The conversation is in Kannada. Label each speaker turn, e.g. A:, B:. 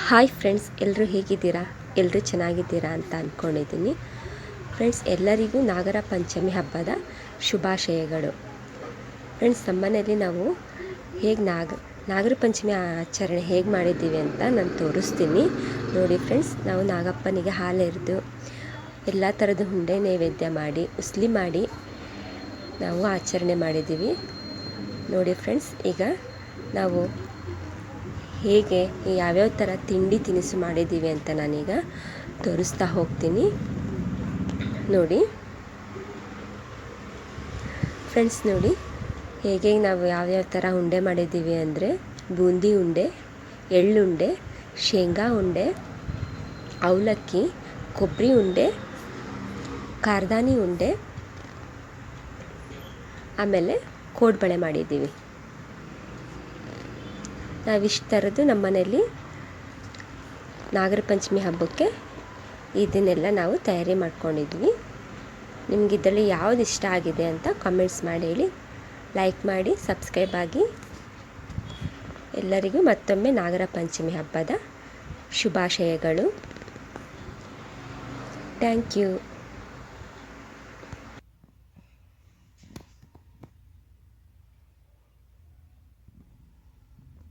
A: ಹಾಯ್ ಫ್ರೆಂಡ್ಸ್, ಎಲ್ಲರೂ ಹೇಗಿದ್ದೀರಾ? ಎಲ್ಲರೂ ಚೆನ್ನಾಗಿದ್ದೀರಾ ಅಂತ ಅಂದ್ಕೊಂಡಿದ್ದೀನಿ. ಫ್ರೆಂಡ್ಸ್, ಎಲ್ಲರಿಗೂ ನಾಗರ ಪಂಚಮಿ ಹಬ್ಬದ ಶುಭಾಶಯಗಳು. ಫ್ರೆಂಡ್ಸ್, ನಮ್ಮನೇಲಿ ನಾವು ಹೇಗೆ ನಾಗರ ಪಂಚಮಿ ಆಚರಣೆ ಹೇಗೆ ಮಾಡಿದ್ದೀವಿ ಅಂತ ನಾನು ತೋರಿಸ್ತೀನಿ. ನೋಡಿ ಫ್ರೆಂಡ್ಸ್, ನಾವು ನಾಗಪ್ಪನಿಗೆ ಹಾಲೆರೆದು ಎಲ್ಲ ಥರದ ಉಂಡೆ ನೈವೇದ್ಯ ಮಾಡಿ ಉಸ್ಲಿ ಮಾಡಿ ನಾವು ಆಚರಣೆ ಮಾಡಿದ್ದೀವಿ. ನೋಡಿ ಫ್ರೆಂಡ್ಸ್, ಈಗ ನಾವು ಹೇಗೆ ಯಾವ್ಯಾವ ಥರ ತಿಂಡಿ ತಿನಿಸು ಮಾಡಿದ್ದೀವಿ ಅಂತ ನಾನೀಗ ತೋರಿಸ್ತಾ ಹೋಗ್ತೀನಿ. ನೋಡಿ ಫ್ರೆಂಡ್ಸ್, ನೋಡಿ ಹೇಗೆ ನಾವು ಯಾವ್ಯಾವ ಥರ ಉಂಡೆ ಮಾಡಿದ್ದೀವಿ ಅಂದರೆ ಬೂಂದಿ ಉಂಡೆ, ಎಳ್ಳುಂಡೆ, ಶೇಂಗಾ ಉಂಡೆ, ಅವಲಕ್ಕಿ, ಕೊಬ್ಬರಿ ಉಂಡೆ, ಕಾರ್ದಾನಿ ಉಂಡೆ, ಆಮೇಲೆ ಕೋಡ್ಬಳೆ ಮಾಡಿದ್ದೀವಿ. ನಾವಿಷ್ಟು ಥರದ್ದು ನಮ್ಮ ಮನೆಯಲ್ಲಿ ನಾಗರ ಪಂಚಮಿ ಹಬ್ಬಕ್ಕೆ ಇದನ್ನೆಲ್ಲ ನಾವು ತಯಾರಿ ಮಾಡ್ಕೊಂಡಿದ್ವಿ. ನಿಮ್ಗೆ ಇದರಲ್ಲಿ ಯಾವುದು ಇಷ್ಟ ಆಗಿದೆ ಅಂತ ಕಮೆಂಟ್ಸ್ ಮಾಡಿ ಹೇಳಿ. ಲೈಕ್ ಮಾಡಿ, ಸಬ್ಸ್ಕ್ರೈಬ್ ಆಗಿ. ಎಲ್ಲರಿಗೂ ಮತ್ತೊಮ್ಮೆ ನಾಗರ ಪಂಚಮಿ ಹಬ್ಬದ ಶುಭಾಶಯಗಳು. Thank you.